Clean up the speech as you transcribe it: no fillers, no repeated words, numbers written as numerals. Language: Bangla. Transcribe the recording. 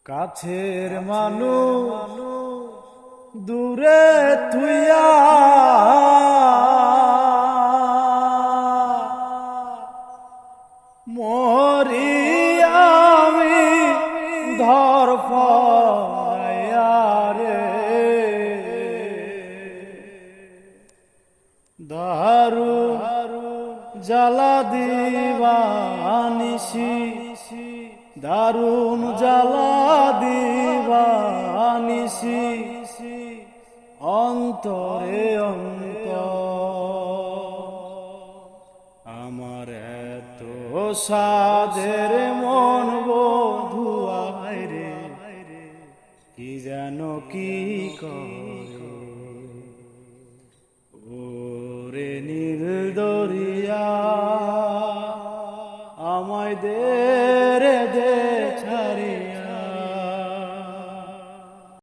কাছের মানুষ দূরে তুইয়া মরি আমি ধরফরাইয়া রে দারু জ্বালা দিবানিসি দারুণ জ্বালা দিবানিসি অন্তরে আমার এত সাদের মন বধুয়ায় রে কি যেন কি করে।